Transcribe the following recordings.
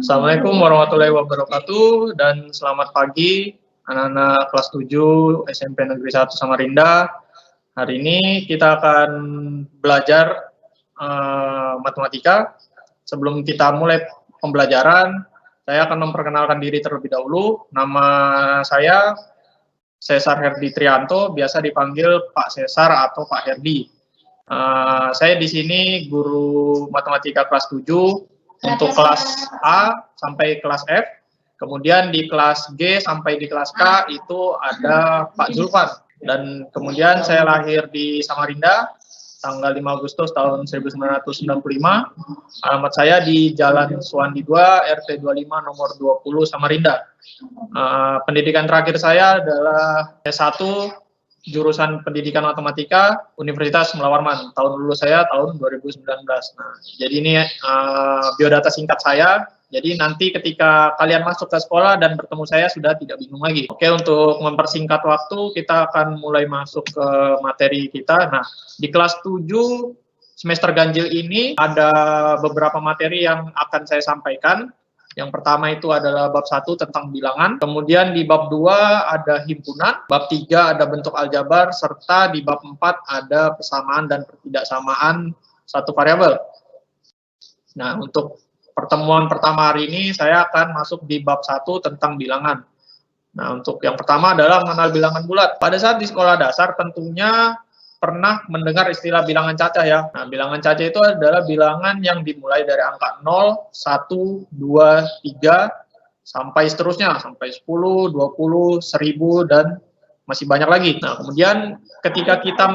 Assalamualaikum warahmatullahi wabarakatuh dan selamat pagi anak-anak kelas 7 SMP Negeri 1 Samarinda. Hari ini kita akan belajar matematika. Sebelum kita mulai pembelajaran, saya akan memperkenalkan diri terlebih dahulu. Nama saya Cesar Herdi Trianto, biasa dipanggil Pak Cesar atau Pak Herdi. Saya di sini guru matematika kelas 7 untuk kelas A sampai kelas F, kemudian di kelas G sampai di kelas K itu ada Pak Zulfan. Dan kemudian saya lahir di Samarinda, tanggal 5 Agustus tahun 1995. Alamat saya di Jalan Suwandi 2, RT 25 nomor 20 Samarinda. Pendidikan terakhir saya adalah S1 jurusan Pendidikan Matematika Universitas Mula Warman. Tahun lulus saya tahun 2019. Nah, jadi ini biodata singkat saya. Jadi nanti ketika kalian masuk ke sekolah dan bertemu saya sudah tidak bingung lagi. Oke, untuk mempersingkat waktu kita akan mulai masuk ke materi kita. Nah, di kelas 7 semester ganjil ini ada beberapa materi yang akan saya sampaikan. Yang pertama itu adalah bab 1 tentang bilangan, kemudian di bab 2 ada himpunan, bab 3 ada bentuk aljabar, serta di bab 4 ada persamaan dan ketidaksamaan satu variabel. Nah, untuk pertemuan pertama hari ini saya akan masuk di bab 1 tentang bilangan. Nah, untuk yang pertama adalah mengenal bilangan bulat. Pada saat di sekolah dasar tentunya pernah mendengar istilah bilangan cacah ya. Nah, bilangan cacah itu adalah bilangan yang dimulai dari angka 0, 1, 2, 3, sampai seterusnya, sampai 10, 20, 1000, dan masih banyak lagi. Nah, kemudian ketika kita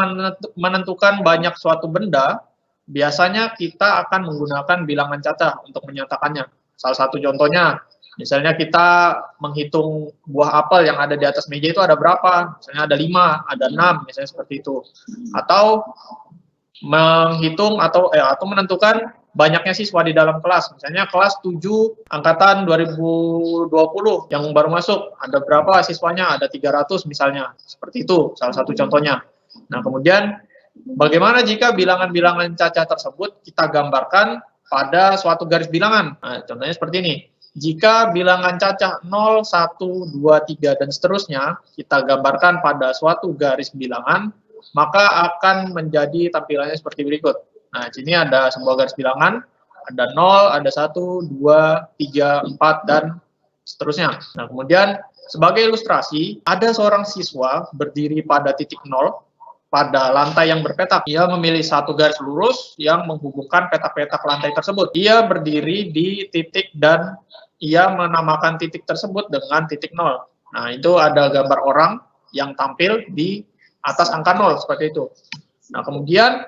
menentukan banyak suatu benda, biasanya kita akan menggunakan bilangan cacah untuk menyatakannya. Salah satu contohnya, misalnya kita menghitung buah apel yang ada di atas meja itu ada berapa, misalnya ada 5, ada 6, misalnya seperti itu. Atau menghitung atau menentukan banyaknya siswa di dalam kelas, misalnya kelas 7 angkatan 2020 yang baru masuk, ada berapa siswanya, ada 300 misalnya, seperti itu salah satu contohnya. Nah, kemudian bagaimana jika bilangan-bilangan cacah tersebut kita gambarkan pada suatu garis bilangan? Nah, contohnya seperti ini. Jika bilangan cacah 0, 1, 2, 3, dan seterusnya kita gambarkan pada suatu garis bilangan, maka akan menjadi tampilannya seperti berikut. Nah, sini ada sebuah garis bilangan, ada 0, ada 1, 2, 3, 4, dan seterusnya. Nah, kemudian sebagai ilustrasi, ada seorang siswa berdiri pada titik 0, pada lantai yang berpetak. Ia memilih satu garis lurus yang menghubungkan petak-petak lantai tersebut. Ia berdiri di titik dan ia menamakan titik tersebut dengan titik 0. Nah, itu ada gambar orang yang tampil di atas angka 0, seperti itu. Nah, kemudian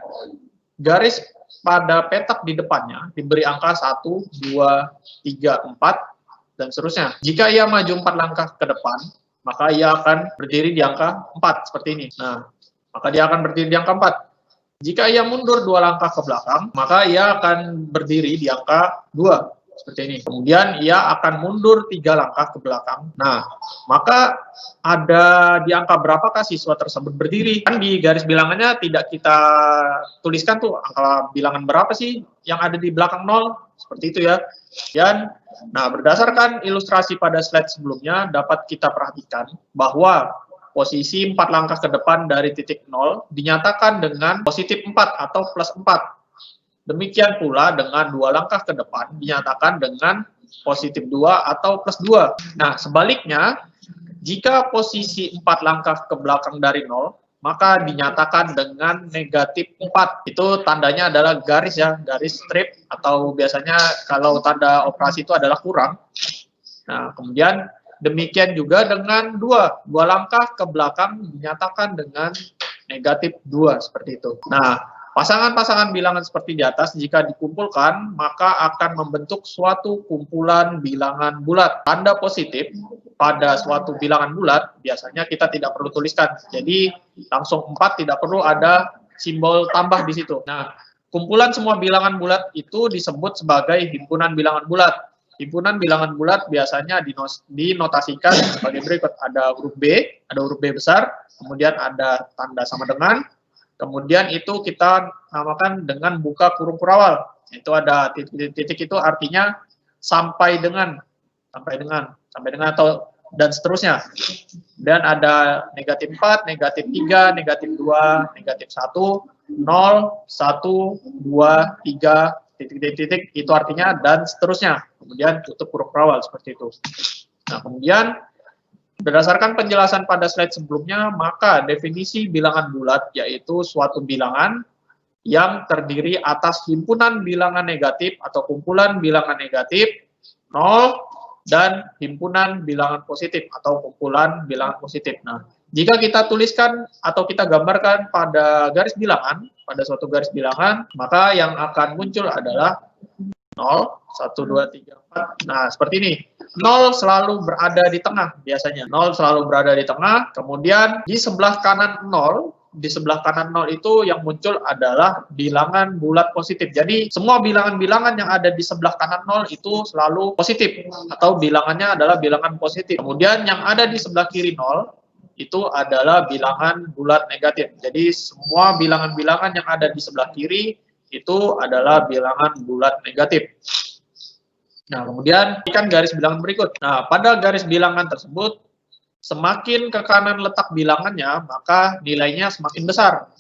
garis pada petak di depannya diberi angka 1, 2, 3, 4, dan seterusnya. Jika ia maju 4 langkah ke depan, maka ia akan berdiri di angka 4, seperti ini. Nah, maka dia akan berdiri di angka 4. Jika ia mundur 2 langkah ke belakang, maka ia akan berdiri di angka 2, seperti ini. Kemudian ia akan mundur 3 langkah ke belakang. Nah, maka ada di angka berapakah siswa tersebut berdiri? Kan di garis bilangannya tidak kita tuliskan tuh angka bilangan berapa sih yang ada di belakang 0, seperti itu ya. Dan nah, berdasarkan ilustrasi pada slide sebelumnya dapat kita perhatikan bahwa posisi 4 langkah ke depan dari titik 0 dinyatakan dengan positif 4 atau plus 4. Demikian pula dengan 2 langkah ke depan dinyatakan dengan positif 2 atau plus 2. Nah, sebaliknya, jika posisi 4 langkah ke belakang dari 0, maka dinyatakan dengan negatif 4. Itu tandanya adalah garis ya, garis strip, atau biasanya kalau tanda operasi itu adalah kurang. Nah, kemudian demikian juga dengan 2 langkah ke belakang dinyatakan dengan negatif 2, seperti itu. Nah, pasangan-pasangan bilangan seperti di atas jika dikumpulkan maka akan membentuk suatu kumpulan bilangan bulat. Tanda positif pada suatu bilangan bulat biasanya kita tidak perlu tuliskan. Jadi langsung 4, tidak perlu ada simbol tambah di situ. Nah, kumpulan semua bilangan bulat itu disebut sebagai himpunan bilangan bulat. Himpunan bilangan bulat biasanya dinotasikan sebagai berikut. Ada huruf B, ada huruf B besar, kemudian ada tanda sama dengan, kemudian itu kita namakan dengan buka kurung kurawal. Itu ada titik-titik, itu artinya sampai dengan atau dan seterusnya. Dan ada negatif 4, negatif 3, negatif 2, negatif 1, 0, 1, 2, 3, titik, itu artinya dan seterusnya. Kemudian tutup huruf berawal seperti itu. Nah, kemudian berdasarkan penjelasan pada slide sebelumnya, maka definisi bilangan bulat yaitu suatu bilangan yang terdiri atas himpunan bilangan negatif atau kumpulan bilangan negatif 0 dan himpunan bilangan positif atau kumpulan bilangan positif. Nah, jika kita tuliskan atau kita gambarkan pada garis bilangan, pada suatu garis bilangan, maka yang akan muncul adalah 0, 1, 2, 3, 4. Nah, seperti ini. 0 selalu berada di tengah biasanya. 0 selalu berada di tengah, kemudian di sebelah kanan 0, itu yang muncul adalah bilangan bulat positif. Jadi, semua bilangan-bilangan yang ada di sebelah kanan 0 itu selalu positif, atau bilangannya adalah bilangan positif. Kemudian yang ada di sebelah kiri 0, itu adalah bilangan bulat negatif. Jadi, semua bilangan-bilangan yang ada di sebelah kiri itu adalah bilangan bulat negatif. Nah, kemudian ikan garis bilangan berikut. Nah, pada garis bilangan tersebut, semakin ke kanan letak bilangannya, maka nilainya semakin besar.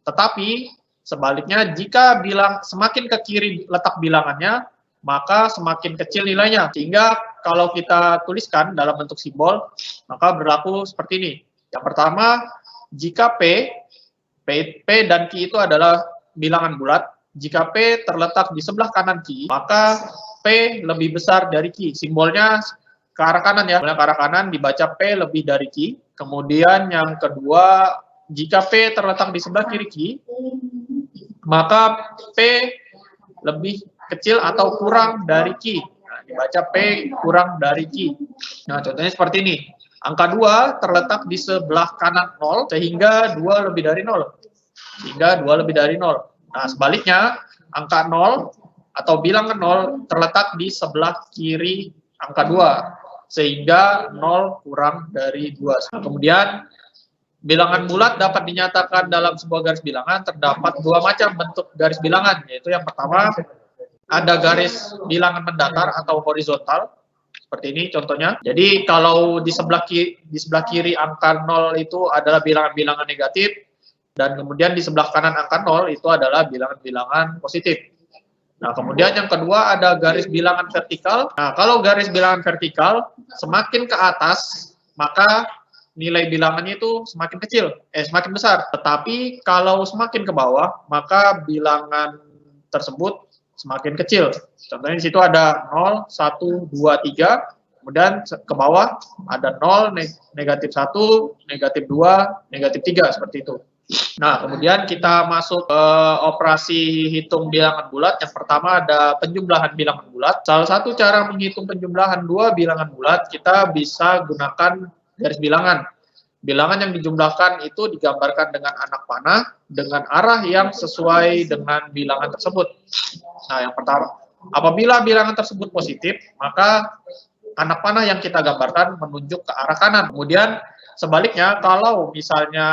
Tetapi, sebaliknya, jika semakin ke kiri letak bilangannya, maka semakin kecil nilainya. Sehingga kalau kita tuliskan dalam bentuk simbol, maka berlaku seperti ini. Yang pertama, jika P dan Q itu adalah bilangan bulat, jika P terletak di sebelah kanan Q, maka P lebih besar dari Q. Simbolnya ke arah kanan ya, ke arah kanan dibaca P lebih dari Q. Kemudian yang kedua, jika P terletak di sebelah kiri Q, maka P lebih kecil atau kurang dari Q. Nah, dibaca P kurang dari Q. Nah, contohnya seperti ini. Angka 2 terletak di sebelah kanan 0, sehingga 2 lebih dari 0. Nah, sebaliknya, angka 0 atau bilangan 0 terletak di sebelah kiri angka 2. Sehingga 0 kurang dari 2. Kemudian, bilangan bulat dapat dinyatakan dalam sebuah garis bilangan. Terdapat dua macam bentuk garis bilangan, yaitu yang pertama, ada garis bilangan mendatar atau horizontal, seperti ini contohnya. Jadi, kalau di sebelah kiri angka 0 itu adalah bilangan-bilangan negatif, dan kemudian di sebelah kanan angka 0 itu adalah bilangan-bilangan positif. Nah, kemudian yang kedua ada garis bilangan vertikal. Nah, kalau garis bilangan vertikal semakin ke atas, maka nilai bilangannya itu semakin besar. Tetapi kalau semakin ke bawah, maka bilangan tersebut semakin kecil. Contohnya di situ ada 0, 1, 2, 3. Kemudian ke bawah ada 0, negatif 1, negatif 2, negatif 3, seperti itu. Nah, kemudian kita masuk ke operasi hitung bilangan bulat. Yang pertama ada penjumlahan bilangan bulat. Salah satu cara menghitung penjumlahan dua bilangan bulat, kita bisa gunakan garis bilangan. Bilangan yang dijumlahkan itu digambarkan dengan anak panah dengan arah yang sesuai dengan bilangan tersebut. Nah, yang pertama, apabila bilangan tersebut positif, maka anak panah yang kita gambarkan menunjuk ke arah kanan. Kemudian sebaliknya, kalau misalnya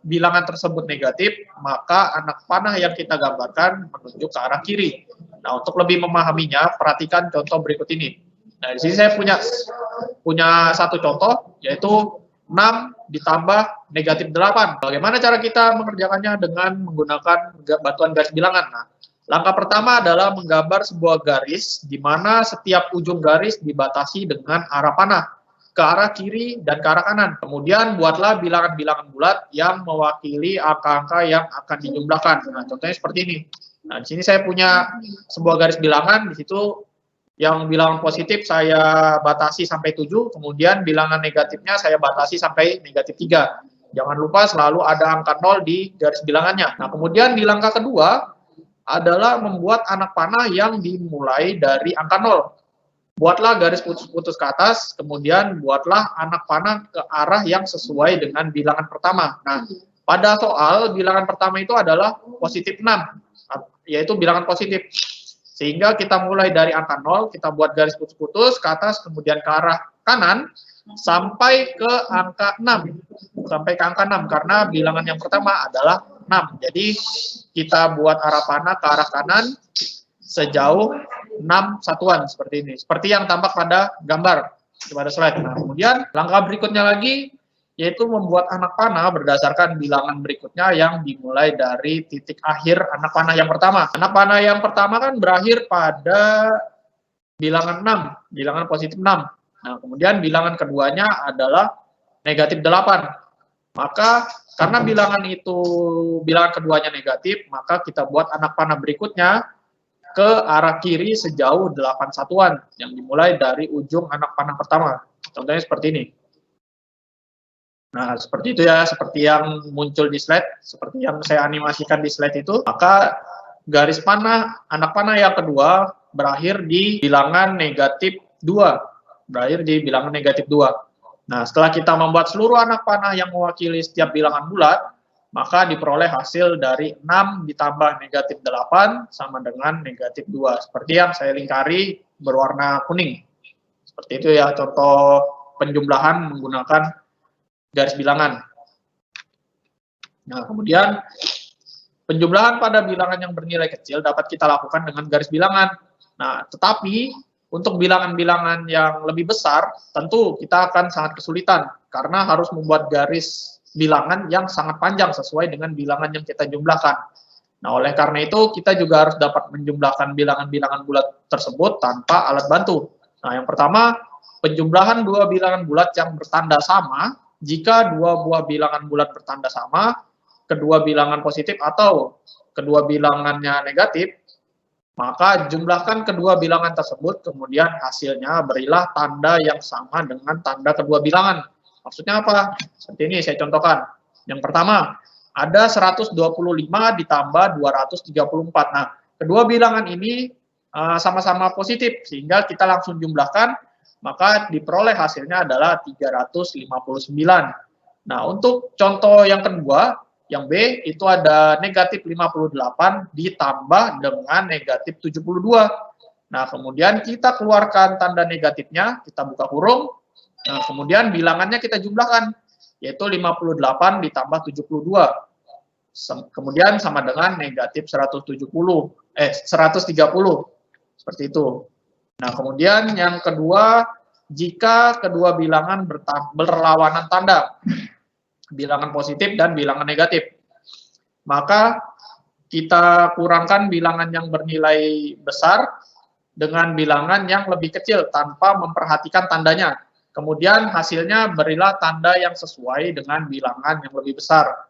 bilangan tersebut negatif, maka anak panah yang kita gambarkan menunjuk ke arah kiri. Nah, untuk lebih memahaminya, perhatikan contoh berikut ini. Nah, di sini saya punya satu contoh, yaitu 6 ditambah negatif 8. Bagaimana cara kita mengerjakannya dengan menggunakan bantuan garis bilangan? Nah, langkah pertama adalah menggambar sebuah garis, di mana setiap ujung garis dibatasi dengan arah panah ke arah kiri dan ke arah kanan. Kemudian buatlah bilangan-bilangan bulat yang mewakili angka-angka yang akan dijumlahkan. Nah, contohnya seperti ini. Nah, di sini saya punya sebuah garis bilangan, di situ yang bilangan positif saya batasi sampai 7, kemudian bilangan negatifnya saya batasi sampai negatif 3. Jangan lupa selalu ada angka 0 di garis bilangannya. Nah, kemudian di langkah kedua adalah membuat anak panah yang dimulai dari angka 0. Buatlah garis putus-putus ke atas, kemudian buatlah anak panah ke arah yang sesuai dengan bilangan pertama. Nah, pada soal bilangan pertama itu adalah positif 6, yaitu bilangan positif. Sehingga kita mulai dari angka 0, kita buat garis putus-putus ke atas, kemudian ke arah kanan, sampai ke angka 6. Karena bilangan yang pertama adalah 6. Jadi, kita buat arah panah ke arah kanan sejauh 6 satuan seperti ini. Seperti yang tampak pada gambar pada slide. Nah, kemudian langkah berikutnya lagi yaitu membuat anak panah berdasarkan bilangan berikutnya yang dimulai dari titik akhir anak panah yang pertama. Anak panah yang pertama kan berakhir pada bilangan 6, bilangan positif 6. Nah, kemudian bilangan keduanya adalah negatif 8. Maka karena bilangan keduanya negatif, maka kita buat anak panah berikutnya ke arah kiri sejauh 8 satuan yang dimulai dari ujung anak panah pertama. Contohnya seperti ini. Nah, seperti itu ya, seperti yang muncul di slide, seperti yang saya animasikan di slide itu. Maka garis panah anak panah yang kedua berakhir di bilangan negatif 2. Berakhir di bilangan negatif 2. Nah, setelah kita membuat seluruh anak panah yang mewakili setiap bilangan bulat, maka diperoleh hasil dari 6 ditambah negatif 8 sama dengan negatif 2. Seperti yang saya lingkari berwarna kuning. Seperti itu ya, contoh penjumlahan menggunakan garis bilangan. Nah, kemudian penjumlahan pada bilangan yang bernilai kecil dapat kita lakukan dengan garis bilangan. Nah, tetapi untuk bilangan-bilangan yang lebih besar, tentu kita akan sangat kesulitan karena harus membuat garis bilangan yang sangat panjang sesuai dengan bilangan yang kita jumlahkan. Nah, oleh karena itu kita juga harus dapat menjumlahkan bilangan-bilangan bulat tersebut tanpa alat bantu. Nah, yang pertama, penjumlahan dua bilangan bulat yang bertanda sama. Jika dua buah bilangan bulat bertanda sama, kedua bilangan positif atau kedua bilangannya negatif, maka jumlahkan kedua bilangan tersebut, kemudian hasilnya berilah tanda yang sama dengan tanda kedua bilangan. Maksudnya apa? Seperti ini saya contohkan. Yang pertama, ada 125 ditambah 234. Nah, kedua bilangan ini sama-sama positif, sehingga kita langsung jumlahkan, maka diperoleh hasilnya adalah 359. Nah, untuk contoh yang kedua, yang B, itu ada negatif 58 ditambah dengan negatif 72. Nah, kemudian kita keluarkan tanda negatifnya, kita buka kurung. Nah, kemudian bilangannya kita jumlahkan, yaitu 58 ditambah 72. Kemudian sama dengan negatif 130. Seperti itu. Nah, kemudian yang kedua, jika kedua bilangan berlawanan tanda, bilangan positif dan bilangan negatif, maka kita kurangkan bilangan yang bernilai besar dengan bilangan yang lebih kecil tanpa memperhatikan tandanya. Kemudian hasilnya berilah tanda yang sesuai dengan bilangan yang lebih besar.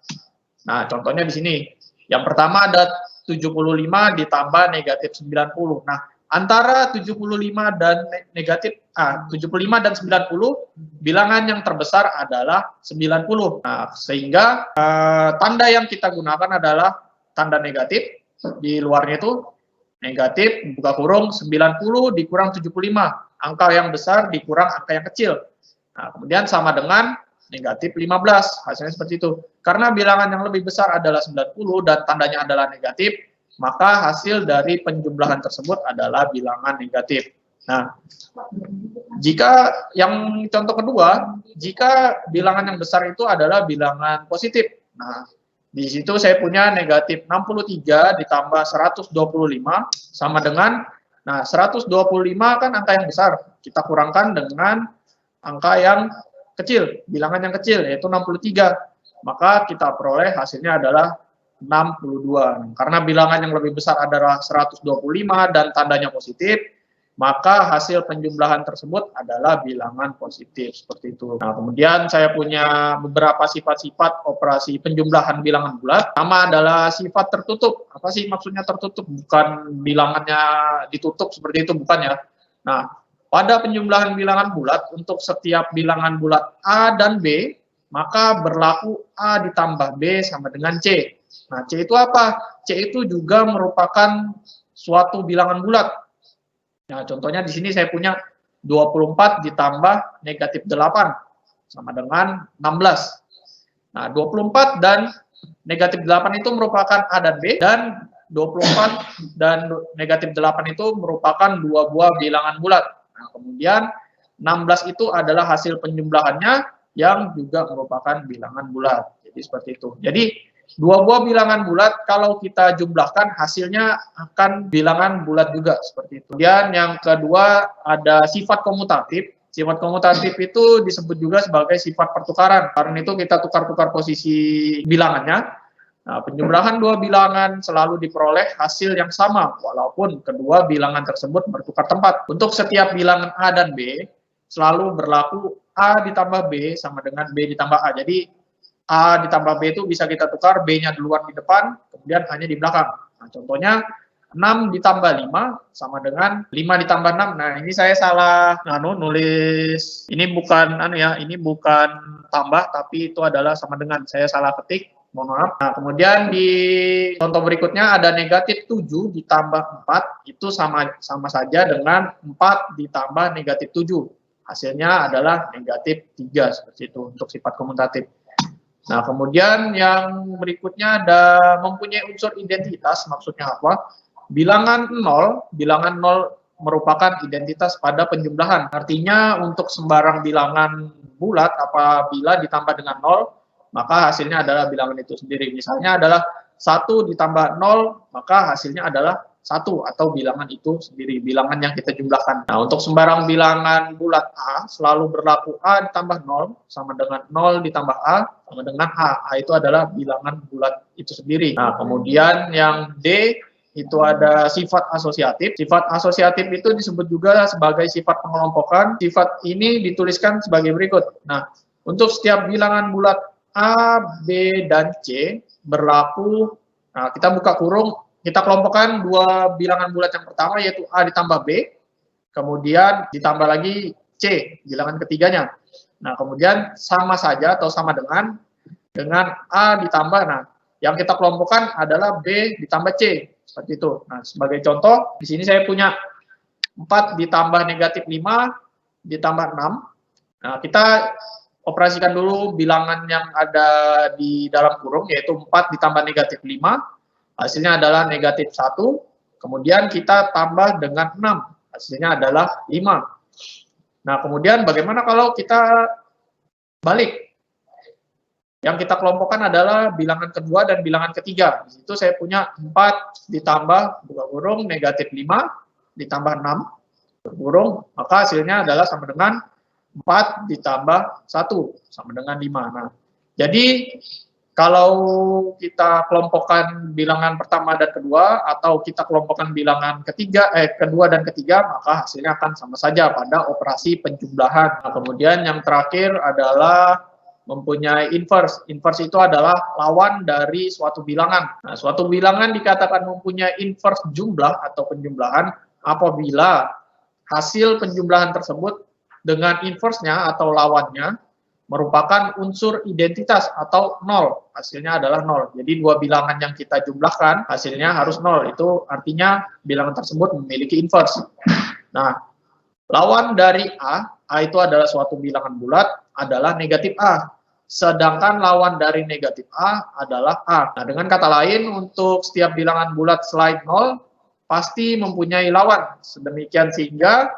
Nah, contohnya di sini. Yang pertama ada 75 ditambah negatif 90. Nah, antara 75 dan 90, bilangan yang terbesar adalah 90. Nah, sehingga tanda yang kita gunakan adalah tanda negatif. Di luarnya itu negatif, buka kurung, 90 dikurang 75. Angka yang besar dikurang angka yang kecil. Nah, kemudian sama dengan negatif 15. Hasilnya seperti itu. Karena bilangan yang lebih besar adalah 90 dan tandanya adalah negatif, maka hasil dari penjumlahan tersebut adalah bilangan negatif. Nah, jika yang contoh kedua, jika bilangan yang besar itu adalah bilangan positif. Nah, di situ saya punya negatif 63 ditambah 125 sama dengan, nah 125 kan angka yang besar, kita kurangkan dengan angka yang kecil, bilangan yang kecil, yaitu 63. Maka kita peroleh hasilnya adalah 62. Karena bilangan yang lebih besar adalah 125 dan tandanya positif, maka hasil penjumlahan tersebut adalah bilangan positif, seperti itu. Nah, kemudian saya punya beberapa sifat-sifat operasi penjumlahan bilangan bulat. Pertama adalah sifat tertutup. Apa sih maksudnya tertutup? Bukan bilangannya ditutup seperti itu, bukan ya. Nah, pada penjumlahan bilangan bulat, untuk setiap bilangan bulat A dan B, maka berlaku A ditambah B sama dengan C. Nah, C itu apa? C itu juga merupakan suatu bilangan bulat. Nah, contohnya di sini saya punya 24 ditambah negatif 8 sama dengan 16. Nah, 24 dan negatif 8 itu merupakan A dan B, dan 24 dan negatif 8 itu merupakan dua buah bilangan bulat. Nah, kemudian 16 itu adalah hasil penjumlahannya yang juga merupakan bilangan bulat. Jadi seperti itu. Jadi Dua buah bilangan bulat kalau kita jumlahkan hasilnya akan bilangan bulat juga seperti itu. Kemudian yang kedua ada sifat komutatif. Sifat komutatif itu disebut juga sebagai sifat pertukaran. Karena itu kita tukar-tukar posisi bilangannya. Nah, penjumlahan dua bilangan selalu diperoleh hasil yang sama walaupun kedua bilangan tersebut bertukar tempat. Untuk setiap bilangan A dan B selalu berlaku A ditambah B sama dengan B ditambah A. Jadi A ditambah B itu bisa kita tukar, B-nya duluan di depan, kemudian A-nya di belakang. Nah, contohnya 6 ditambah 5 sama dengan 5 ditambah 6. Nah, ini saya salah nulis. Ini bukan ini bukan tambah tapi itu adalah sama dengan. Saya salah ketik. Mohon maaf. Nah, kemudian di contoh berikutnya ada negatif 7 ditambah 4 itu sama saja dengan 4 ditambah negatif 7. Hasilnya adalah negatif 3 seperti itu untuk sifat komutatif. Nah, kemudian yang berikutnya ada mempunyai unsur identitas, maksudnya apa? Bilangan 0 merupakan identitas pada penjumlahan. Artinya untuk sembarang bilangan bulat apabila ditambah dengan 0, maka hasilnya adalah bilangan itu sendiri. Misalnya adalah 1 ditambah 0, maka hasilnya adalah 1 atau bilangan itu sendiri, bilangan yang kita jumlahkan. Nah, untuk sembarang bilangan bulat A selalu berlaku A ditambah 0 sama dengan 0 ditambah A sama dengan A. A itu adalah bilangan bulat itu sendiri. Nah, kemudian yang D itu ada sifat asosiatif. Sifat asosiatif itu disebut juga sebagai sifat pengelompokan. Sifat ini dituliskan sebagai berikut. Nah, untuk setiap bilangan bulat A, B, dan C berlaku, nah kita buka kurung, kita kelompokkan dua bilangan bulat yang pertama yaitu A ditambah B, kemudian ditambah lagi C, bilangan ketiganya. Nah, kemudian sama saja atau sama dengan A ditambah, nah yang kita kelompokkan adalah B ditambah C, seperti itu. Nah, sebagai contoh, di sini saya punya 4 ditambah negatif 5 ditambah 6. Nah, kita operasikan dulu bilangan yang ada di dalam kurung, yaitu 4 ditambah negatif 5, hasilnya adalah negatif 1, kemudian kita tambah dengan 6, hasilnya adalah 5. Nah, kemudian bagaimana kalau kita balik? Yang kita kelompokkan adalah bilangan kedua dan bilangan ketiga. Di situ saya punya 4 ditambah, buka kurung, negatif 5, ditambah 6, kurung, maka hasilnya adalah sama dengan 4 ditambah 1, sama dengan 5. Nah, jadi kalau kita kelompokkan bilangan pertama dan kedua, atau kita kelompokkan bilangan kedua dan ketiga, maka hasilnya akan sama saja pada operasi penjumlahan. Nah, kemudian yang terakhir adalah mempunyai inverse. Inverse itu adalah lawan dari suatu bilangan. Nah, suatu bilangan dikatakan mempunyai inverse jumlah atau penjumlahan apabila hasil penjumlahan tersebut dengan inverse-nya atau lawannya merupakan unsur identitas atau 0, hasilnya adalah 0. Jadi dua bilangan yang kita jumlahkan hasilnya harus 0, itu artinya bilangan tersebut memiliki inverse. Nah, lawan dari A itu adalah suatu bilangan bulat, adalah negatif A. Sedangkan lawan dari negatif A adalah A. Nah, dengan kata lain, untuk setiap bilangan bulat selain 0, pasti mempunyai lawan. Sedemikian sehingga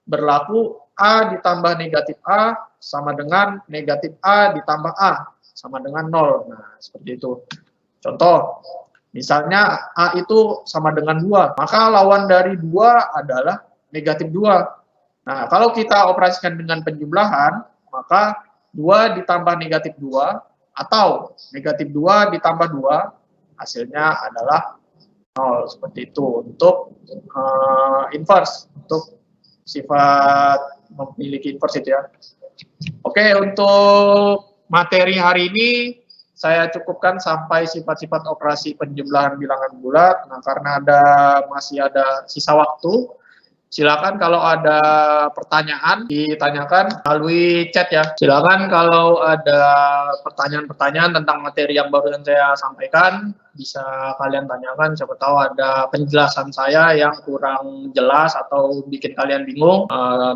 berlaku A ditambah negatif A sama dengan negatif A ditambah A sama dengan 0. Nah, seperti itu. Contoh, misalnya A itu sama dengan 2, maka lawan dari 2 adalah negatif 2. Nah, kalau kita operasikan dengan penjumlahan, maka 2 ditambah negatif 2 atau negatif 2 ditambah 2, hasilnya adalah 0. Seperti itu untuk inverse, untuk sifat memiliki inverse itu ya. Oke, untuk materi hari ini saya cukupkan sampai sifat-sifat operasi penjumlahan bilangan bulat. Nah, karena masih ada sisa waktu, silakan kalau ada pertanyaan ditanyakan melalui chat ya. Silakan kalau ada pertanyaan-pertanyaan tentang materi yang barusan saya sampaikan, bisa kalian tanyakan. Siapa tahu ada penjelasan saya yang kurang jelas atau bikin kalian bingung,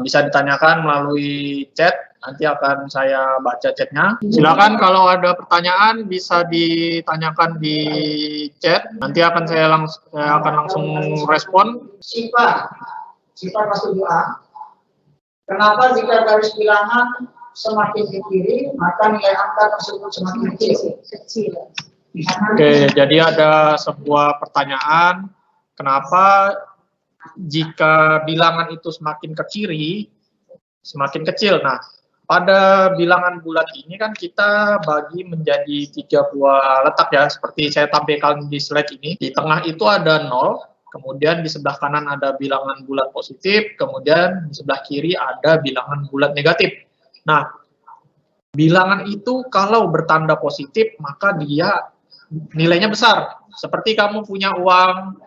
bisa ditanyakan melalui chat. Nanti akan saya baca chatnya. Silakan kalau ada pertanyaan bisa ditanyakan di chat. Nanti akan saya akan langsung respon. Sifat kelas 7A. Kenapa jika garis bilangan semakin ke kiri, maka nilai angka tersebut semakin kecil? Oke, jadi ada sebuah pertanyaan, kenapa jika bilangan itu semakin ke kiri, semakin kecil? Nah, pada bilangan bulat ini kan kita bagi menjadi 3 buah letak ya, seperti saya tampilkan di slide ini. Di tengah itu ada 0, kemudian di sebelah kanan ada bilangan bulat positif, kemudian di sebelah kiri ada bilangan bulat negatif. Nah, bilangan itu kalau bertanda positif, maka dia nilainya besar. Seperti kamu punya uang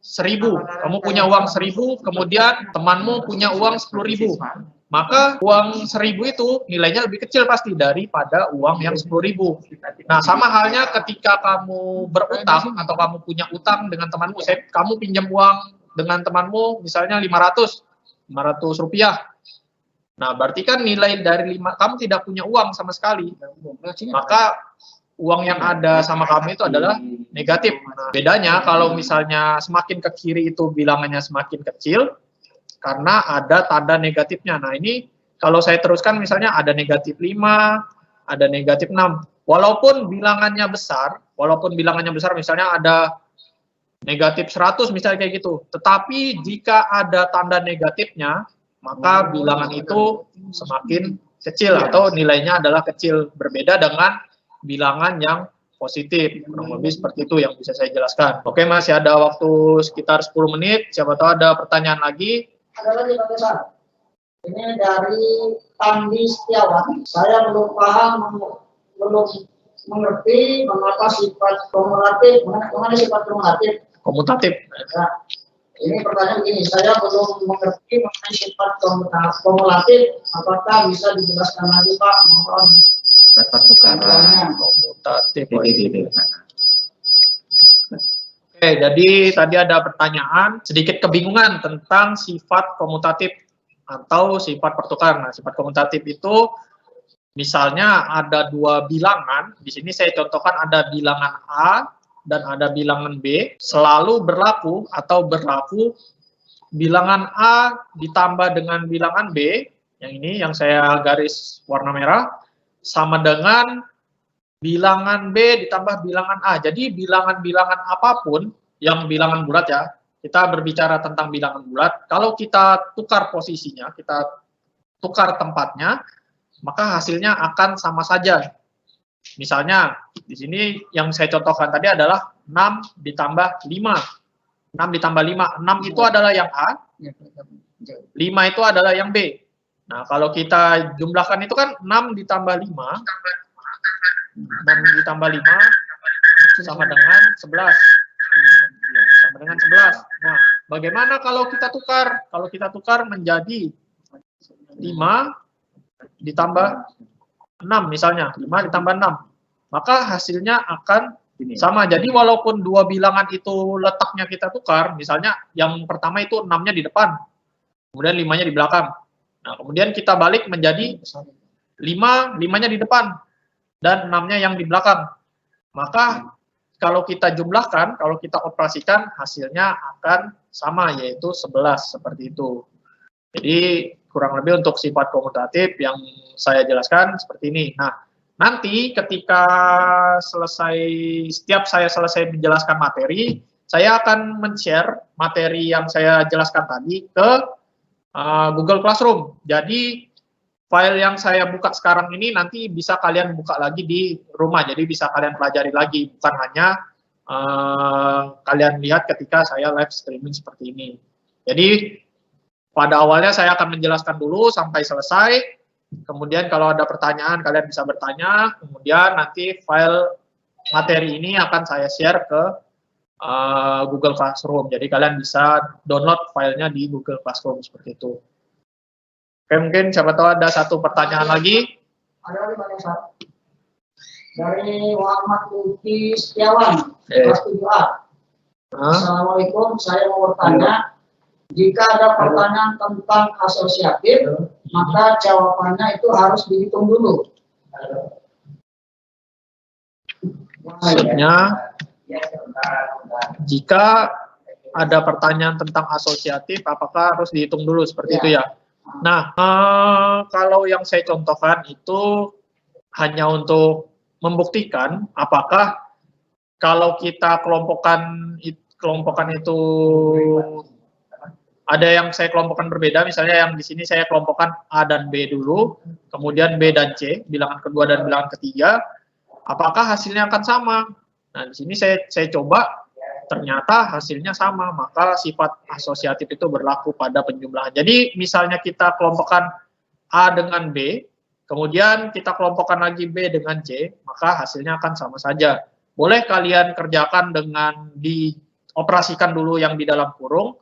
1.000, kamu punya uang 1.000, kemudian temanmu punya uang 10.000. Maka uang 1.000 itu nilainya lebih kecil pasti daripada uang yang 10.000. Nah, sama halnya ketika kamu berutang atau kamu punya utang dengan temanmu, kamu pinjam uang dengan temanmu misalnya 500 rupiah. Nah, berarti kan nilai dari kamu tidak punya uang sama sekali. Maka uang yang ada sama kamu itu adalah negatif. Nah, bedanya kalau misalnya semakin ke kiri itu bilangannya semakin kecil karena ada tanda negatifnya. Nah, ini kalau saya teruskan misalnya ada negatif 5, ada negatif 6. Walaupun bilangannya besar misalnya ada negatif 100 misalnya kayak gitu. Tetapi jika ada tanda negatifnya, maka bilangan itu semakin kecil atau nilainya adalah kecil, berbeda dengan bilangan yang positif. Kurang lebih seperti itu yang bisa saya jelaskan. Oke, masih ada waktu sekitar 10 menit. Siapa tahu ada pertanyaan lagi. Ada lagi Pak Besar. Ini dari Tandi Setiawan. Saya belum paham, belum mengerti mengapa sifat kumulatif, mengenai sifat Komutatif. Ya. Ini pertanyaan begini, saya belum mengerti mengenai sifat kumulatif, apakah bisa dijelaskan lagi Pak? Mohon. Pertukaran komutatif. Oke, jadi tadi ada pertanyaan, sedikit kebingungan tentang sifat komutatif atau sifat pertukaran. Nah, sifat komutatif itu misalnya ada 2 bilangan, di sini saya contohkan ada bilangan A dan ada bilangan B, selalu berlaku atau berlaku bilangan A ditambah dengan bilangan B, yang ini yang saya garis warna merah, sama dengan bilangan B ditambah bilangan A. Jadi bilangan-bilangan apapun yang bilangan bulat ya, kita berbicara tentang bilangan bulat, kalau kita tukar posisinya, kita tukar tempatnya, maka hasilnya akan sama saja. Misalnya, di sini yang saya contohkan tadi adalah 6 ditambah 5. 6 ditambah 5. 6 itu adalah yang A, 5 itu adalah yang B. Nah, kalau kita jumlahkan itu kan 6 ditambah 5, 6 ditambah 5 sama dengan 11. Sama dengan 11. Nah, bagaimana kalau kita tukar? Kalau kita tukar menjadi 5 ditambah 6 misalnya, 5 ditambah 6. Maka hasilnya akan sama. Jadi walaupun 2 bilangan itu letaknya kita tukar, misalnya yang pertama itu 6-nya di depan, kemudian 5-nya di belakang. Nah, kemudian kita balik menjadi 5-nya di depan, dan 6-nya yang di belakang. Maka kalau kita jumlahkan, kalau kita operasikan, hasilnya akan sama, yaitu 11, seperti itu. Jadi kurang lebih untuk sifat komutatif yang saya jelaskan seperti ini. Nah, nanti ketika setiap saya selesai menjelaskan materi, saya akan men-share materi yang saya jelaskan tadi ke Google Classroom. Jadi file yang saya buka sekarang ini nanti bisa kalian buka lagi di rumah, jadi bisa kalian pelajari lagi, bukan hanya kalian lihat ketika saya live streaming seperti ini. Jadi pada awalnya saya akan menjelaskan dulu sampai selesai, kemudian kalau ada pertanyaan kalian bisa bertanya, kemudian nanti file materi ini akan saya share ke Google Classroom, jadi kalian bisa download filenya di Google Classroom seperti itu. Oke, mungkin siapa tahu ada satu pertanyaan lagi. Ada lagi Pak Besar. Dari Muhammad Luki Setiawan, kelas 7A. Assalamualaikum, saya mau bertanya, jika ada pertanyaan tentang asosiatif, maka jawabannya itu harus dihitung dulu. Maksudnya, jika ada pertanyaan tentang asosiatif, apakah harus dihitung dulu seperti itu ya? Nah, kalau yang saya contohkan itu hanya untuk membuktikan apakah kalau kita kelompokan itu ada yang saya kelompokkan berbeda, misalnya yang di sini saya kelompokkan A dan B dulu, kemudian B dan C, bilangan kedua dan bilangan ketiga, apakah hasilnya akan sama? Nah, di sini saya coba, ternyata hasilnya sama, maka sifat asosiatif itu berlaku pada penjumlahan. Jadi, misalnya kita kelompokkan A dengan B, kemudian kita kelompokkan lagi B dengan C, maka hasilnya akan sama saja. Boleh kalian kerjakan dengan dioperasikan dulu yang di dalam kurung,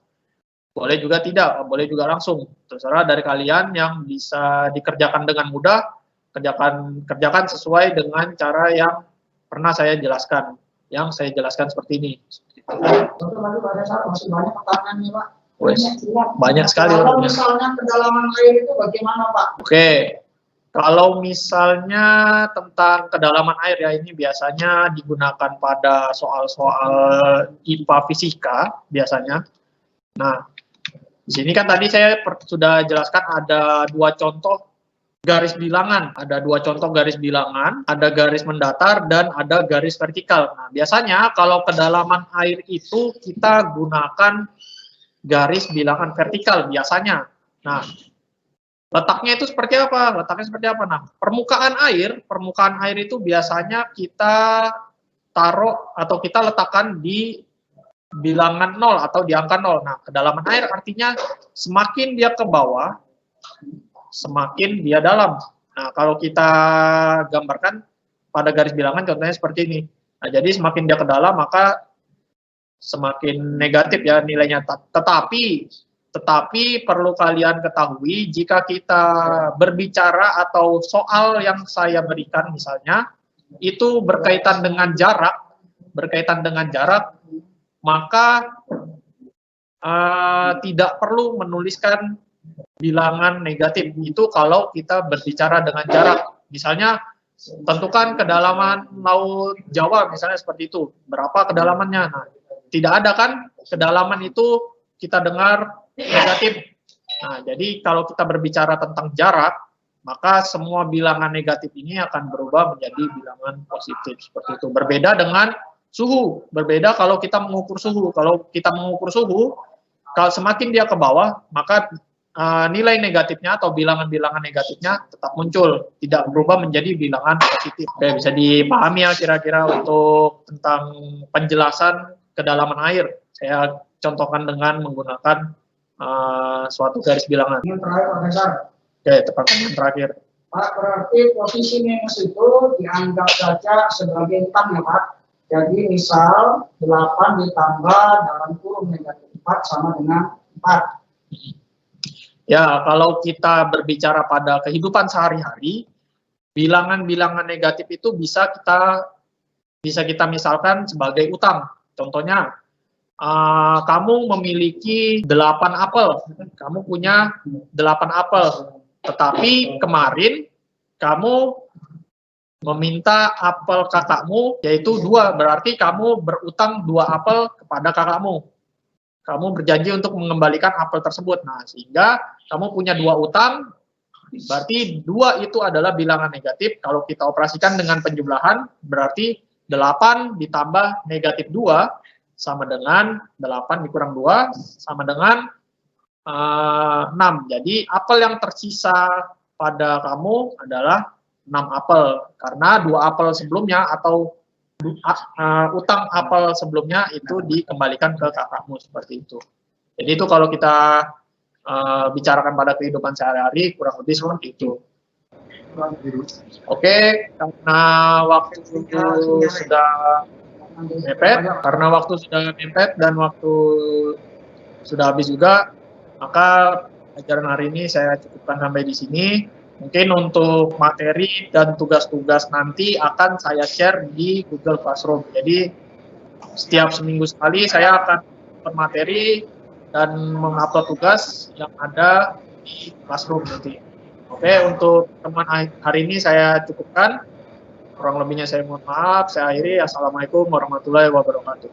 boleh juga tidak, boleh juga langsung. Terserah dari kalian yang bisa dikerjakan dengan mudah, kerjakan sesuai dengan cara yang pernah saya jelaskan. Yang saya jelaskan seperti ini. Masih banyak pertanyaannya, Pak. Banyak sekali. Kalau misalnya kedalaman air itu bagaimana, Pak? Oke. Kalau misalnya tentang kedalaman air ya, ini biasanya digunakan pada soal-soal IPA fisika biasanya. Nah, di sini kan tadi saya sudah jelaskan ada dua contoh garis bilangan. Ada dua contoh garis bilangan, ada garis mendatar dan ada garis vertikal. Nah, biasanya kalau kedalaman air itu kita gunakan garis bilangan vertikal biasanya. Nah, letaknya itu seperti apa? Nah, permukaan air itu biasanya kita taruh atau kita letakkan di bilangan 0 atau di angka 0. Nah, kedalaman air artinya semakin dia ke bawah, semakin dia dalam. Nah, kalau kita gambarkan pada garis bilangan contohnya seperti ini. Nah, jadi semakin dia ke dalam maka semakin negatif ya nilainya. Tetapi perlu kalian ketahui jika kita berbicara atau soal yang saya berikan misalnya itu berkaitan dengan jarak, maka tidak perlu menuliskan bilangan negatif. Itu kalau kita berbicara dengan jarak. Misalnya tentukan kedalaman Laut Jawa misalnya seperti itu. Berapa kedalamannya? Nah, tidak ada kan kedalaman itu kita dengar negatif. Nah, jadi kalau kita berbicara tentang jarak, maka semua bilangan negatif ini akan berubah menjadi bilangan positif seperti itu. Berbeda dengan suhu. Berbeda kalau kita mengukur suhu. Kalau kita mengukur suhu, kalau semakin dia ke bawah, maka nilai negatifnya atau bilangan-bilangan negatifnya tetap muncul, tidak berubah menjadi bilangan positif. Oke, bisa dipahami ya kira-kira untuk tentang penjelasan kedalaman air. Saya contohkan dengan menggunakan suatu garis bilangan. Yang terakhir, Pak Besar. Oke, pertanyaan terakhir. Pak, berarti posisi minus itu dianggap saja sebagai utang ya, Pak. Jadi misal 8 ditambah dalam kurung negatif 4 sama dengan 4. Ya, kalau kita berbicara pada kehidupan sehari-hari, bilangan-bilangan negatif itu bisa kita misalkan sebagai utang. Contohnya, kamu memiliki 8 apel, kamu punya 8 apel, tetapi kemarin kamu meminta apel kakakmu yaitu 2, berarti kamu berutang 2 apel kepada kakakmu. Kamu berjanji untuk mengembalikan apel tersebut. Nah, sehingga kamu punya 2 utang, berarti 2 itu adalah bilangan negatif. Kalau kita operasikan dengan penjumlahan, berarti 8 ditambah negatif 2 sama dengan 8 dikurang 2 sama dengan 6. Jadi apel yang tersisa pada kamu adalah 6 apel. Karena 2 apel sebelumnya atau utang apel sebelumnya itu dikembalikan ke kakakmu seperti itu. Jadi itu kalau kita bicarakan pada kehidupan sehari-hari kurang lebih seperti itu. Oke, karena waktu sudah mepet dan waktu sudah habis juga, maka pelajaran hari ini saya cukupkan sampai di sini. Mungkin untuk materi dan tugas-tugas nanti akan saya share di Google Classroom. Jadi setiap seminggu sekali saya akan bermateri dan mengupload tugas yang ada di Classroom nanti. Oke, untuk teman hari ini saya cukupkan. Kurang lebihnya saya mohon maaf. Saya akhiri. Assalamualaikum warahmatullahi wabarakatuh.